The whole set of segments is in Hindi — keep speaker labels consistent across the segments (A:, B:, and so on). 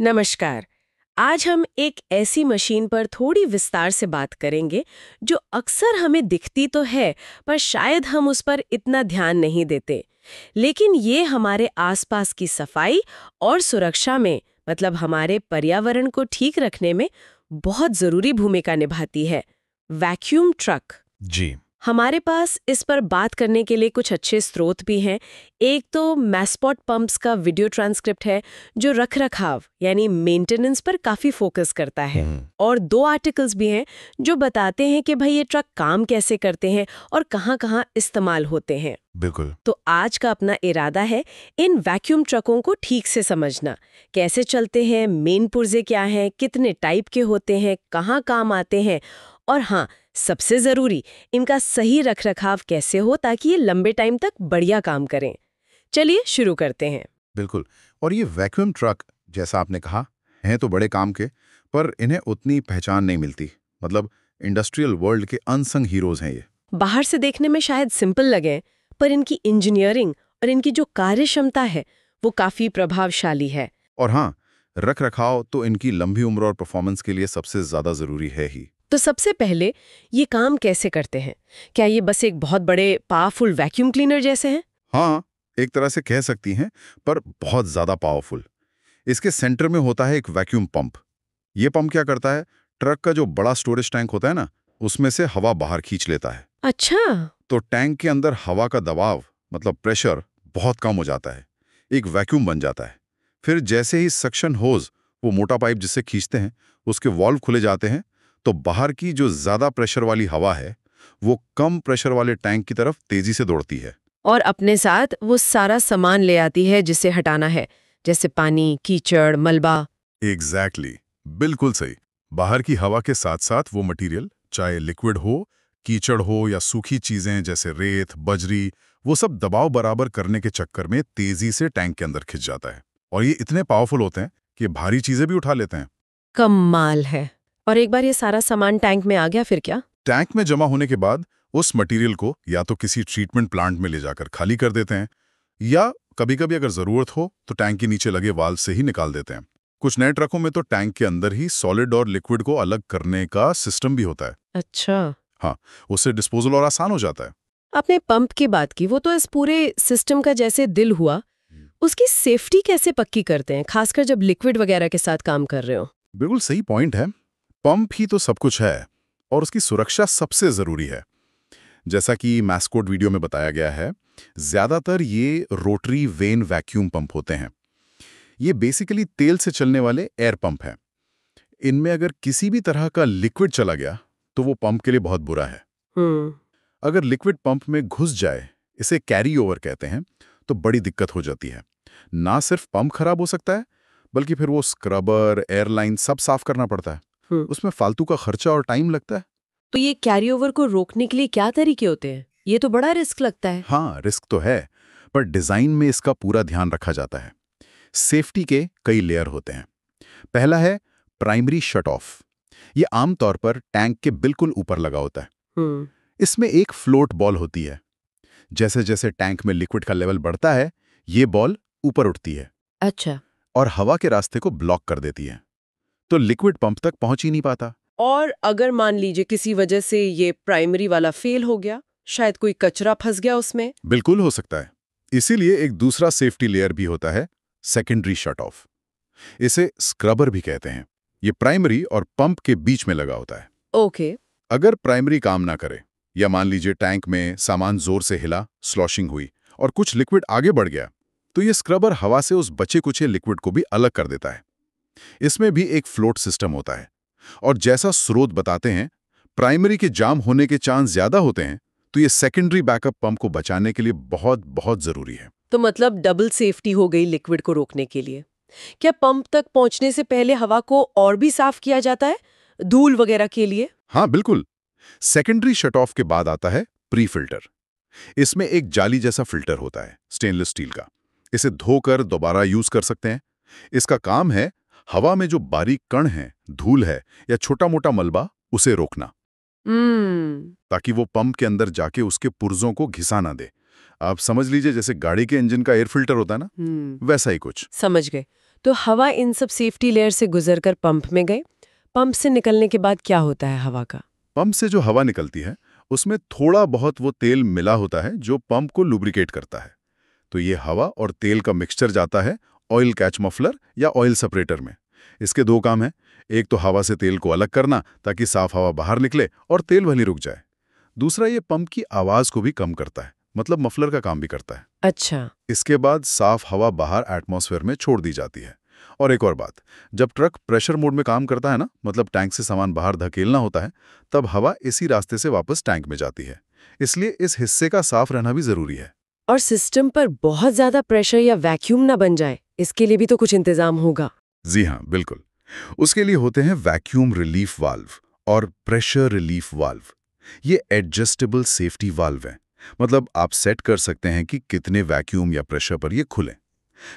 A: नमस्कार। आज हम एक ऐसी मशीन पर थोड़ी विस्तार से बात करेंगे जो अक्सर हमें दिखती तो है, पर शायद हम उस पर इतना ध्यान नहीं देते। लेकिन ये हमारे आसपास की सफाई और सुरक्षा में, मतलब हमारे पर्यावरण को ठीक रखने में बहुत जरूरी भूमिका निभाती है। Vacuum truck.
B: जी।
A: हमारे पास इस पर बात करने के लिए कुछ अच्छे स्रोत भी हैं। एक तो मैस्पॉट पंप्स का वीडियो ट्रांसक्रिप्ट है जो रखरखाव यानी मेंटेनेंस पर काफी फोकस करता है। और दो आर्टिकल्स भी हैं जो बताते हैं कि भाई ये ट्रक काम कैसे करते हैं और कहाँ-कहाँ इस्तेमाल होते हैं।
B: बिल्कुल।
A: तो आज का अपना इरादा है इन वैक्यूम ट्रकों को ठीक से समझना, कैसे चलते हैं, मेन पुर्जे क्या हैं, कितने टाइप के होते हैं, कहाँ काम आते हैं, और हाँ, सबसे जरूरी, इनका सही रखरखाव कैसे हो ताकि ये लंबे टाइम तक बढ़िया काम करें। चलिए शुरू करते हैं।
B: बिल्कुल। और ये वैक्यूम ट्रक, जैसा आपने कहा, हैं तो बड़े काम के, पर इन्हें उतनी पहचान नहीं मिलती। मतलब इंडस्ट्रियल वर्ल्ड के अनसंग हीरोज हैं ये।
A: बाहर से देखने में शायद सिंपल लगे, पर इनकी इंजीनियरिंग और इनकी जो कार्य क्षमता है वो काफी प्रभावशाली है।
B: और हाँ, रख रखाव तो इनकी लंबी उम्र और परफॉर्मेंस के लिए सबसे ज्यादा जरूरी है ही।
A: तो सबसे पहले ये काम कैसे करते हैं? क्या ये बस एक बहुत बड़े पावरफुल वैक्यूम क्लीनर जैसे हैं?
B: हाँ, एक तरह से कह सकती हैं, पर बहुत ज्यादा पावरफुल। इसके सेंटर में होता है एक वैक्यूम पंप। ये पंप क्या करता है, ट्रक का जो बड़ा स्टोरेज टैंक होता है ना, उसमें से हवा बाहर खींच लेता है।
A: अच्छा।
B: तो टैंक के अंदर हवा का दबाव, मतलब प्रेशर, बहुत कम हो जाता है। एक वैक्यूम बन जाता है। फिर जैसे ही सक्शन होज, वो मोटा पाइप जिससे खींचते हैं, उसके वाल्व खुले जाते हैं, तो बाहर की जो ज्यादा प्रेशर वाली हवा है वो कम प्रेशर वाले टैंक की तरफ तेजी से दौड़ती है।
A: और अपने साथ वो सारा सामान ले आती है जिसे हटाना है, जैसे पानी, कीचड़, मलबा।
B: एग्जैक्टली, बिल्कुल सही। बाहर की हवा के साथ साथ वो मटेरियल, चाहे लिक्विड हो, कीचड़ हो या सूखी चीजें जैसे रेत, बजरी, वो सब दबाव बराबर करने के चक्कर में तेजी से टैंक के अंदर खिंच जाता है। और ये इतने पावरफुल होते हैं कि भारी चीजें भी उठा लेते हैं।
A: कमाल है। और एक बार ये सारा सामान टैंक में आ गया फिर क्या?
B: टैंक में जमा होने के बाद उस मटेरियल को या तो किसी ट्रीटमेंट प्लांट में ले जाकर खाली कर देते हैं, या कभी-कभी अगर जरूरत हो तो टैंक के नीचे लगे वाल्व से ही निकाल देते हैं। कुछ नए ट्रकों में तो टैंक के अंदर ही सॉलिड और लिक्विड को अलग करने का सिस्टम भी होता है।
A: अच्छा।
B: हाँ, उससे डिस्पोजल और आसान हो जाता है।
A: आपने पंप की बात की, वो तो इस पूरे सिस्टम का जैसे दिल हुआ। उसकी सेफ्टी कैसे पक्की करते हैं, खासकर जब लिक्विड वगैरह के साथ काम कर रहे हो?
B: बिल्कुल सही पॉइंट है। पंप ही तो सब कुछ है और उसकी सुरक्षा सबसे जरूरी है। जैसा कि मैस्कोट वीडियो में बताया गया है, ज्यादातर ये रोटरी वेन वैक्यूम पंप होते हैं। ये बेसिकली तेल से चलने वाले एयर पंप हैं। इनमें अगर किसी भी तरह का लिक्विड चला गया तो वो पंप के लिए बहुत बुरा है।
A: हम्म।
B: अगर लिक्विड पंप में घुस जाए, इसे कैरी ओवर कहते हैं, तो बड़ी दिक्कत हो जाती है। ना सिर्फ पंप खराब हो सकता है, बल्कि फिर वो स्क्रबर, एयरलाइन सब साफ करना पड़ता है। उसमें फालतू का खर्चा और टाइम लगता है।
A: तो ये कैरी ओवर को रोकने के लिए क्या तरीके होते हैं? ये तो बड़ा रिस्क लगता है।
B: हाँ, रिस्क तो है, पर डिजाइन में इसका पूरा ध्यान रखा जाता है। सेफ्टी के कई लेयर होते हैं। पहला है प्राइमरी शट ऑफ। ये आमतौर पर टैंक के बिल्कुल ऊपर लगा होता है।
A: हम्म।
B: इसमें एक फ्लोट बॉल होती है। जैसे जैसे टैंक में लिक्विड का लेवल बढ़ता है, ये बॉल ऊपर उठती है
A: अच्छा।
B: और हवा के रास्ते को ब्लॉक कर देती है, तो लिक्विड पंप तक पहुंच ही नहीं पाता।
A: और अगर मान लीजिए किसी वजह से ये प्राइमरी वाला फेल हो गया, शायद कोई कचरा फंस गया उसमें।
B: बिल्कुल हो सकता है। इसीलिए एक दूसरा सेफ्टी लेयर भी होता है, सेकेंडरी शट ऑफ। इसे स्क्रबर भी कहते हैं। ये प्राइमरी और पंप के बीच में लगा होता है।
A: ओके।
B: अगर प्राइमरी काम ना करे, या मान लीजिए टैंक में सामान जोर से हिला, स्लॉशिंग हुई और कुछ लिक्विड आगे बढ़ गया, तो ये स्क्रबर हवा से उस बचे कुचे लिक्विड को भी अलग कर देता है। इसमें भी एक फ्लोट सिस्टम होता है। और जैसा स्रोत बताते हैं, प्राइमरी के जाम होने के चांस ज्यादा होते हैं, तो ये सेकेंडरी बैकअप पंप को बचाने के लिए बहुत बहुत जरूरी है।
A: तो मतलब डबल सेफ्टी हो गई लिक्विड को रोकने के लिए। क्या पंप तक पहुंचने से पहले हवा को और भी साफ किया जाता है, धूल वगैरह के लिए?
B: हाँ, बिल्कुल। सेकेंडरी शट ऑफ के बाद आता है प्री फिल्टर। इसमें एक जाली जैसा फिल्टर होता है, स्टेनलेस स्टील का। इसे धोकर दोबारा यूज कर सकते हैं। इसका काम है हवा में जो बारीक कण है, धूल है या छोटा मोटा मलबा, उसे रोकना, ताकि वो पंप के अंदर जाके उसके पुर्जों को घिसा ना दे। आप समझ लीजिए जैसे गाड़ी के इंजन का एयर फिल्टर होता है ना, वैसा ही कुछ।
A: समझ गए। तो हवा इन सब सेफ्टी लेयर से गुजरकर पंप में गए। पंप से निकलने के बाद क्या होता है हवा का?
B: पंप से जो हवा निकलती है उसमें थोड़ा बहुत वो तेल मिला होता है जो पंप को लुब्रिकेट करता है। तो ये हवा और तेल का मिक्सचर जाता है ऑयल कैच मफलर या ऑयल सेपरेटर में। इसके दो काम हैं, एक तो हवा से तेल को अलग करना ताकि साफ हवा बाहर निकले और तेल वहीं रुक जाए। दूसरा ये पंप की आवाज को भी कम करता है, मतलब मफलर का काम भी करता है।
A: अच्छा।
B: इसके बाद साफ हवा बाहर एटमॉस्फेयर में छोड़ दी जाती है। और एक और बात, जब ट्रक प्रेशर मोड में काम करता है ना, मतलब टैंक से सामान बाहर धकेलना होता है, तब हवा इसी रास्ते से वापस टैंक में जाती है। इसलिए इस हिस्से का साफ रहना भी जरूरी है।
A: और सिस्टम पर बहुत ज्यादा प्रेशर या वैक्यूम ना बन जाए, इसके लिए भी तो कुछ इंतजाम होगा।
B: जी हाँ, बिल्कुल। उसके लिए होते हैं वैक्यूम रिलीफ वाल्व और प्रेशर रिलीफ वाल्व। ये एडजस्टेबल सेफ्टी वाल्व हैं, मतलब आप सेट कर सकते हैं कि कितने वैक्यूम या प्रेशर पर ये खुलें।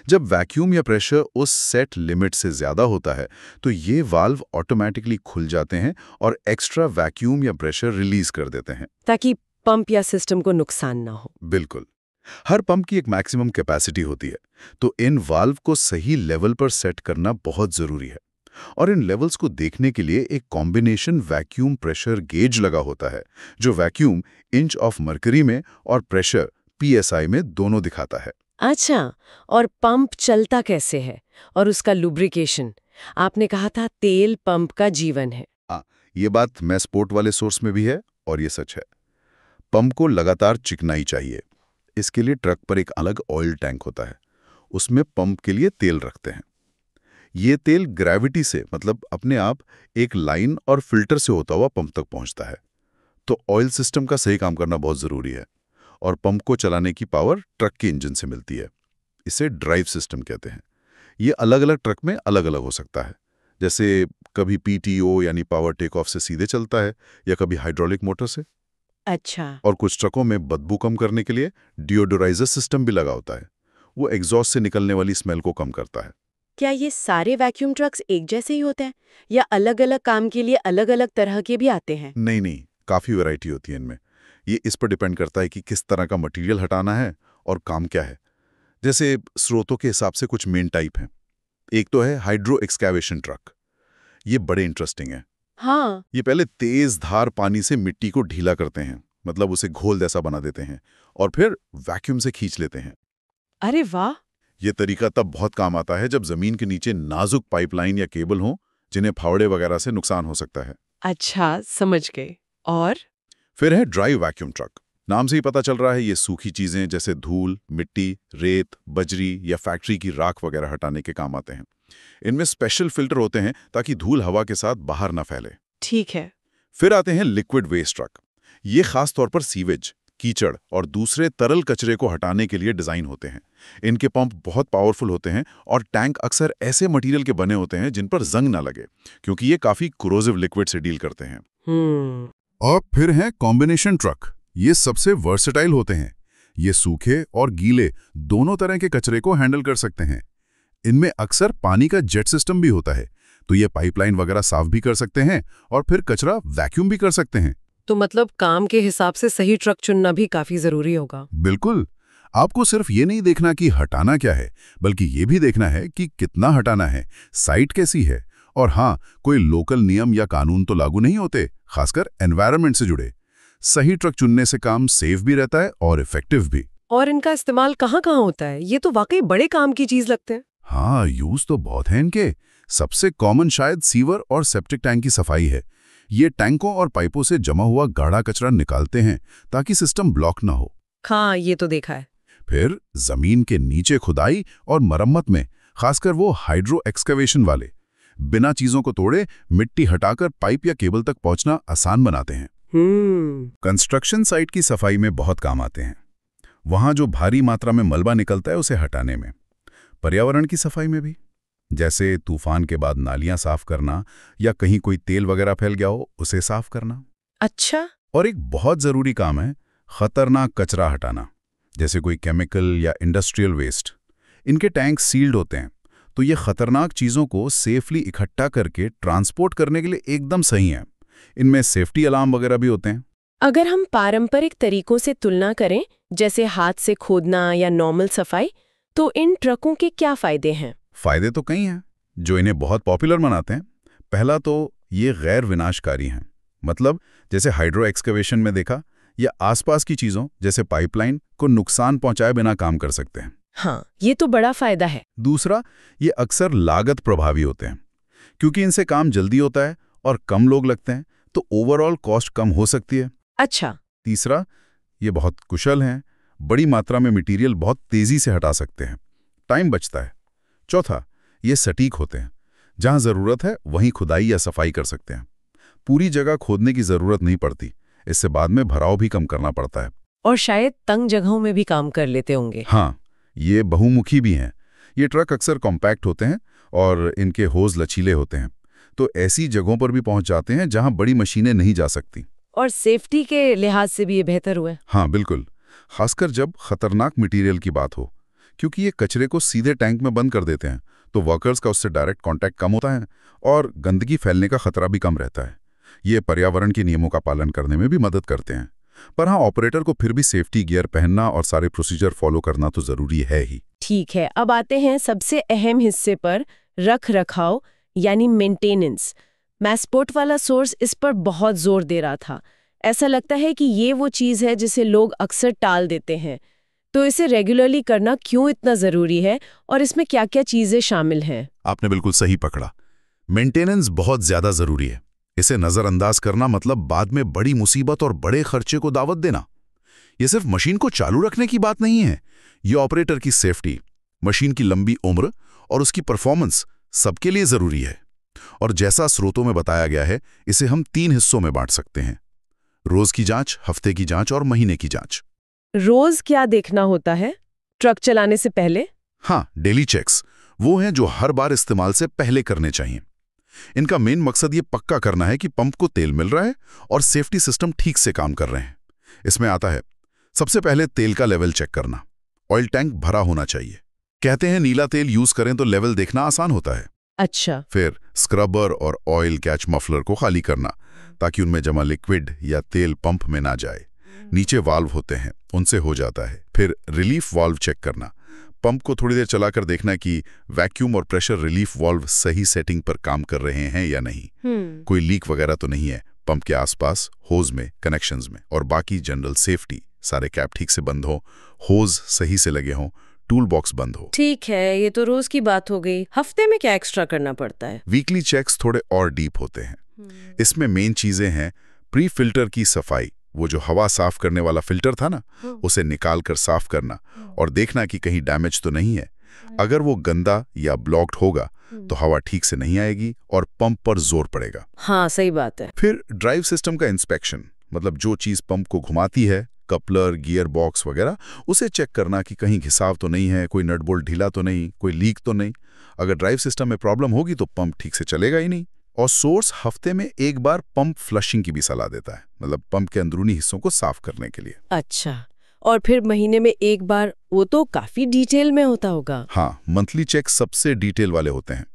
B: जब वैक्यूम या प्रेशर उस सेट लिमिट से ज्यादा होता है तो ये वाल्व ऑटोमेटिकली खुल जाते हैं और एक्स्ट्रा वैक्यूम या प्रेशर रिलीज कर देते हैं,
A: ताकि पंप या सिस्टम को नुकसान ना हो।
B: बिल्कुल। हर पंप की एक मैक्सिमम कैपेसिटी होती है, तो इन वाल्व को सही लेवल पर सेट करना बहुत जरूरी है। और इन लेवल्स को देखने के लिए एक कॉम्बिनेशन वैक्यूम प्रेशर गेज लगा होता है, जो वैक्यूम इंच ऑफ मर्करी में और प्रेशर PSI में दोनों दिखाता है।
A: अच्छा, और पंप चलता कैसे है और उसका लुब्रिकेशन? आपने कहा था तेल पंप का जीवन है।
B: ये बात मैं स्पोर्ट वाले सोर्स में भी है और ये सच है। पंप को लगातार चिकनाई चाहिए। इसके लिए ट्रक पर एक अलग ऑयल टैंक होता है, उसमें पंप के लिए तेल रखते हैं। ये तेल ग्रेविटी से, मतलब अपने आप, एक लाइन और फिल्टर से होता हुआ पंप तक पहुंचता है। तो ऑयल सिस्टम का सही काम करना बहुत जरूरी है। और पंप को चलाने की पावर ट्रक के इंजन से मिलती है। इसे ड्राइव सिस्टम कहते हैं। ये अलग अलग ट्रक में अलग अलग हो सकता है। जैसे कभी PTO यानी पावर टेक ऑफ से सीधे चलता है, या कभी हाइड्रोलिक मोटर से।
A: अच्छा।
B: और कुछ ट्रकों में बदबू कम करने के लिए डिओडोराइजर सिस्टम भी लगा होता है। वो एग्जॉस्ट से निकलने वाली स्मेल को कम करता है।
A: क्या ये सारे वैक्यूम ट्रक्स एक जैसे ही होते हैं या अलग-अलग काम के लिए अलग-अलग तरह के भी आते हैं?
B: नहीं, काफ़ी वैरायटी होती है इनमें। ये इस पर डिपेंड करता है कि किस तरह का मटेरियल हटाना है और काम क्या है। जैसे स्रोतों के हिसाब से कुछ मेन टाइप हैं। एक तो है हाइड्रो एक्सकैवेशन ट्रक। ये बड़े इंटरेस्टिंग है।
A: हाँ।
B: ये पहले तेज धार पानी से मिट्टी को ढीला करते हैं, मतलब उसे घोल जैसा बना देते हैं, और फिर वैक्यूम से खींच लेते हैं।
A: अरे वाह!
B: ये तरीका तब बहुत काम आता है जब जमीन के नीचे नाजुक पाइपलाइन या केबल हो, जिन्हें फावड़े वगैरह से नुकसान हो सकता है।
A: अच्छा, समझ गए। और
B: फिर है ड्राई वैक्यूम ट्रक। नाम से ही पता चल रहा है, ये सूखी चीजें जैसे धूल, मिट्टी, रेत, बजरी या फैक्ट्री की राख वगैरह हटाने के काम आते हैं। इनमें स्पेशल फिल्टर होते हैं ताकि धूल हवा के साथ बाहर ना फैले।
A: ठीक है।
B: फिर आते हैं लिक्विड वेस्ट ट्रक। ये खास तौर पर सीवेज, कीचड़ और दूसरे तरल कचरे को हटाने के लिए डिजाइन होते हैं। इनके पंप बहुत पावरफुल होते हैं और टैंक अक्सर ऐसे मटेरियल के बने होते हैं जिन पर जंग ना लगे, क्योंकि ये काफी कोरोसिव लिक्विड से डील करते हैं। और फिर है कॉम्बिनेशन ट्रक। ये सबसे वर्सेटाइल होते हैं। ये सूखे और गीले दोनों तरह के कचरे को हैंडल कर सकते हैं। इनमें अक्सर पानी का जेट सिस्टम भी होता है, तो ये पाइपलाइन वगैरह साफ भी कर सकते हैं और फिर कचरा वैक्यूम भी कर सकते हैं।
A: तो मतलब काम के हिसाब से सही ट्रक चुनना भी काफी जरूरी होगा।
B: बिल्कुल। आपको सिर्फ ये नहीं देखना कि हटाना क्या है, बल्कि ये भी देखना है कि कितना हटाना है, साइट कैसी है, और हाँ, कोई लोकल नियम या कानून तो लागू नहीं होते, खासकर एनवायरनमेंट से जुड़े। सही ट्रक चुनने से काम सेफ भी रहता है और इफेक्टिव भी।
A: और इनका इस्तेमाल कहाँ-कहाँ होता है? ये तो वाकई बड़े काम की चीज लगते हैं।
B: हाँ, यूज तो बहुत है इनके। सबसे कॉमन शायद सीवर और सेप्टिक टैंक की सफाई है। ये टैंकों और पाइपों से जमा हुआ गाढ़ा कचरा निकालते हैं ताकि सिस्टम ब्लॉक ना हो।
A: हाँ, ये तो देखा है।
B: फिर जमीन के नीचे खुदाई और मरम्मत में, खासकर वो हाइड्रो एक्सकवेशन वाले, बिना चीजों को तोड़े मिट्टी हटाकर पाइप या केबल तक पहुंचना आसान बनाते हैं। कंस्ट्रक्शन साइट की सफाई में बहुत काम आते हैं। वहां जो भारी मात्रा में मलबा निकलता है उसे हटाने में। पर्यावरण की सफाई में भी, जैसे तूफान के बाद नालियां साफ करना या कहीं कोई तेल वगैरह फैल गया हो उसे साफ करना।
A: अच्छा।
B: और एक बहुत जरूरी काम है खतरनाक कचरा हटाना, जैसे कोई केमिकल या इंडस्ट्रियल वेस्ट। इनके टैंक सील्ड होते हैं, तो ये खतरनाक चीजों को सेफली इकट्ठा करके ट्रांसपोर्ट करने के लिए एकदम सही है। इनमें सेफ्टी अलार्म वगैरह भी होते हैं।
A: अगर हम पारंपरिक तरीकों से तुलना करें, जैसे हाथ से खोदना या नॉर्मल सफाई, तो इन ट्रकों के क्या फायदे हैं?
B: फायदे तो कई हैं जो इन्हें बहुत पॉपुलर बनाते हैं। पहला तो ये गैर विनाशकारी हैं, मतलब जैसे हाइड्रो एक्सकवेशन में देखा, या आसपास की चीज़ों जैसे पाइपलाइन को नुकसान पहुंचाए बिना काम कर सकते हैं।
A: हाँ, ये तो बड़ा फायदा है।
B: दूसरा, ये अक्सर लागत प्रभावी होते हैं, क्योंकि इनसे काम जल्दी होता है और कम लोग लगते हैं, तो ओवरऑल कॉस्ट कम हो सकती है।
A: अच्छा।
B: तीसरा, ये बहुत कुशल हैं, बड़ी मात्रा में मटेरियल बहुत तेज़ी से हटा सकते हैं, टाइम बचता है। चौथा, ये सटीक होते हैं, जहां ज़रूरत है वहीं खुदाई या सफाई कर सकते हैं, पूरी जगह खोदने की ज़रूरत नहीं पड़ती। इससे बाद में भराव भी कम करना पड़ता है।
A: और शायद तंग जगहों में भी काम कर लेते होंगे।
B: हाँ, ये बहुमुखी भी हैं। ये ट्रक अक्सर कॉम्पैक्ट होते हैं और इनके होज लचीले होते हैं, तो ऐसी जगहों पर भी पहुंच जाते हैं जहां बड़ी मशीनें नहीं जा सकती।
A: और सेफ्टी के लिहाज से भी ये बेहतर हुआ है।
B: हाँ बिल्कुल, खासकर जब खतरनाक मटेरियल की बात हो, क्योंकि ये कचरे को सीधे टैंक में बंद कर देते हैं, तो वर्कर्स का उससे डायरेक्ट कांटेक्ट कम होता है और गंदगी फैलने का खतरा भी कम रहता है। ये पर्यावरण के नियमों का पालन करने में भी मदद करते हैं। पर हाँ, ऑपरेटर को फिर भी सेफ्टी गियर पहनना और सारे प्रोसीजर फॉलो करना तो जरूरी है ही।
A: ठीक है, अब आते हैं सबसे अहम हिस्से पर, रख रखाव यानी मेंटेनेंस। मैसपोर्ट वाला सोर्स इस पर बहुत जोर दे रहा था। ऐसा लगता है कि ये वो चीज़ है जिसे लोग अक्सर टाल देते हैं। तो इसे रेगुलरली करना क्यों इतना ज़रूरी है और इसमें क्या-क्या चीज़ें शामिल हैं?
B: आपने बिल्कुल सही पकड़ा। मेंटेनेंस बहुत ज्यादा जरूरी है। इसे नजरअंदाज करना मतलब बाद में बड़ी मुसीबत और बड़े खर्चे को दावत देना। ये सिर्फ मशीन को चालू रखने की बात नहीं है, ये ऑपरेटर की सेफ्टी, मशीन की लंबी उम्र और उसकी परफॉर्मेंस सबके लिए जरूरी है। और जैसा स्रोतों में बताया गया है, इसे हम 3 हिस्सों में बांट सकते हैं: रोज की जांच, हफ्ते की जांच और महीने की जांच।
A: रोज क्या देखना होता है ट्रक चलाने से पहले?
B: हाँ, डेली चेक्स वो हैं जो हर बार इस्तेमाल से पहले करने चाहिए। इनका मेन मकसद ये पक्का करना है कि पंप को तेल मिल रहा है और सेफ्टी सिस्टम ठीक से काम कर रहे हैं। इसमें आता है सबसे पहले तेल का लेवल चेक करना। ऑयल टैंक भरा होना चाहिए। कहते हैं नीला तेल यूज करें तो लेवल देखना आसान होता है।
A: अच्छा।
B: फिर स्क्रबर और ऑयल कैच मफलर को खाली करना, ताकि उनमें जमा लिक्विड या तेल पंप में ना जाए। नीचे वाल्व होते हैं, उनसे हो जाता है। फिर रिलीफ वाल्व चेक करना, पंप को थोड़ी देर चलाकर देखना कि वैक्यूम और प्रेशर रिलीफ वाल्व सही सेटिंग पर काम कर रहे हैं या नहीं। कोई लीक वगैरह तो नहीं है पंप के आसपास, होज में, कनेक्शंस में। और बाकी जनरल सेफ्टी, सारे कैप ठीक से बंद हो, होज सही से लगे हों, टूल बॉक्स बंद हो।
A: ठीक है, ये तो रोज की बात हो गई। हफ्ते में क्या एक्स्ट्रा करना पड़ता है?
B: वीकली चेक्स थोड़े और डीप होते हैं। इसमें मेन चीजें हैं प्री फिल्टर की सफाई, वो जो हवा साफ करने वाला फिल्टर था ना, उसे निकाल कर साफ करना और देखना कि कहीं डैमेज तो नहीं है। अगर वो गंदा या ब्लॉक्ड होगा तो हवा ठीक से नहीं आएगी और पंप पर जोर पड़ेगा।
A: हाँ, सही बात है।
B: फिर ड्राइव सिस्टम का इंस्पेक्शन, मतलब जो चीज पंप को घुमाती है, कपलर, गियर बॉक्स वगैरह, उसे चेक करना कि कहीं घिसाव तो नहीं है, कोई नट बोल्ट ढीला तो नहीं, कोई लीक तो नहीं। अगर ड्राइव सिस्टम में प्रॉब्लम होगी तो पंप ठीक से चलेगा ही नहीं। और सोर्स हफ्ते में एक बार पंप फ्लशिंग की भी सलाह देता है, मतलब पंप के अंदरूनी हिस्सों को साफ करने के लिए।
A: अच्छा, और फिर महीने में एक बार, वो तो काफी डिटेल में होता होगा।
B: हाँ, मंथली चेक सबसे डिटेल वाले होते हैं।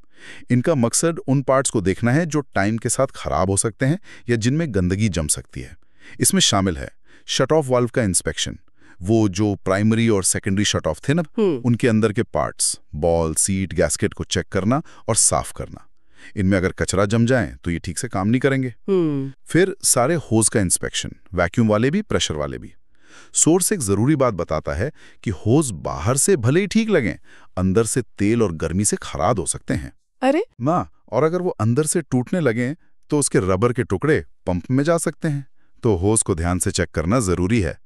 B: इनका मकसद उन पार्ट्स को देखना है जो टाइम के साथ खराब हो सकते हैं या जिनमें गंदगी जम सकती है। इसमें शामिल है शट ऑफ वाल्व का इंस्पेक्शन, वो जो प्राइमरी और सेकेंडरी शट ऑफ थे ना, उनके अंदर के पार्ट्स, बॉल, सीट, गैस्केट को चेक करना और साफ करना। इनमें अगर कचरा जम जाए तो ये ठीक से काम नहीं करेंगे। फिर सारे होज का इंस्पेक्शन, वैक्यूम वाले भी, प्रेशर वाले भी। सोर्स एक जरूरी बात बताता है कि होज बाहर से भले ही ठीक लगें, अंदर से तेल और गर्मी से खराब हो सकते हैं।
A: अरे
B: ना, और अगर वो अंदर से टूटने लगें तो उसके रबर के टुकड़े पंप में जा सकते हैं, तो होज को ध्यान से चेक करना जरूरी है।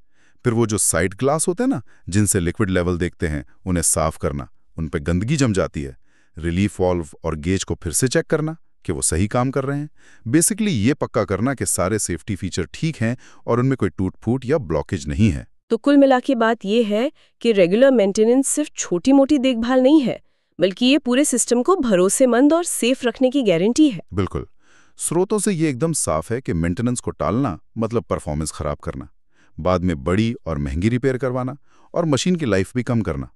B: फिर वो जो साइड ग्लास होते हैं ना, जिनसे लिक्विड लेवल देखते हैं, उन्हें साफ करना, उन पे गंदगी जम जाती है। रिलीफ वाल्व और गेज को फिर से चेक करना कि वो सही काम कर रहे हैं। बेसिकली ये पक्का करना कि सारे सेफ्टी फीचर ठीक हैं और उनमें कोई टूट फूट या ब्लॉकेज नहीं है।
A: तो कुल मिला के बात ये है कि रेगुलर मेंटेनेंस सिर्फ छोटी मोटी देखभाल नहीं है, बल्कि ये पूरे सिस्टम को भरोसेमंद और सेफ रखने की गारंटी है।
B: बिल्कुल, स्रोतों से ये एकदम साफ है कि मेंटेनेंस को टालना मतलब परफॉर्मेंस खराब करना, बाद में बड़ी और महंगी रिपेयर करवाना और मशीन की लाइफ भी कम करना।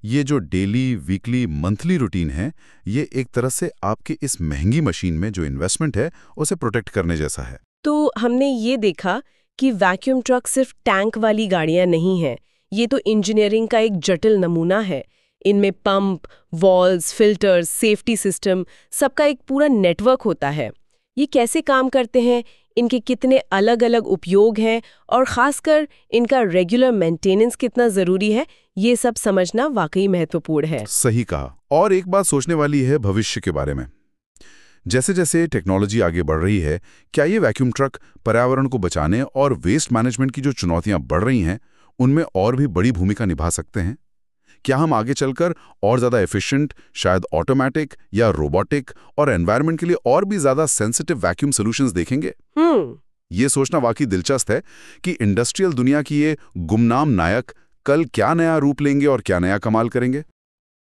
B: ये जो डेली, वीकली, मंथली रूटीन है, ये एक तरह से आपके इस महंगी मशीन में जो इन्वेस्टमेंट है उसे प्रोटेक्ट करने जैसा है।
A: तो हमने ये देखा कि वैक्यूम ट्रक सिर्फ टैंक वाली गाड़ियां नहीं हैं, ये तो इंजीनियरिंग का एक जटिल नमूना है। इनमें pump, valves, filters, safety system, सबका एक पूरा नेटवर्क होता है। ये कैसे काम करते हैं, इनके कितने अलग-अलग उपयोग हैं और खासकर इनका रेगुलर मेंटेनेंस कितना ज़रूरी है, ये सब समझना वाकई महत्वपूर्ण है।
B: सही कहा। और एक बात सोचने वाली है भविष्य के बारे में। जैसे जैसे टेक्नोलॉजी आगे बढ़ रही है, क्या ये वैक्यूम ट्रक पर्यावरण को बचाने और वेस्ट मैनेजमेंट की जो चुनौतियां बढ़ रही हैं, उनमें और भी बड़ी भूमिका निभा सकते हैं? क्या हम आगे चलकर और ज़्यादा एफिशिएंट, शायद ऑटोमेटिक या रोबोटिक और एनवायरनमेंट के लिए और भी ज़्यादा सेंसिटिव वैक्यूम सॉल्यूशंस देखेंगे? ये सोचना वाकई दिलचस्प है कि इंडस्ट्रियल दुनिया की ये गुमनाम नायक कल क्या नया रूप लेंगे और क्या नया कमाल करेंगे।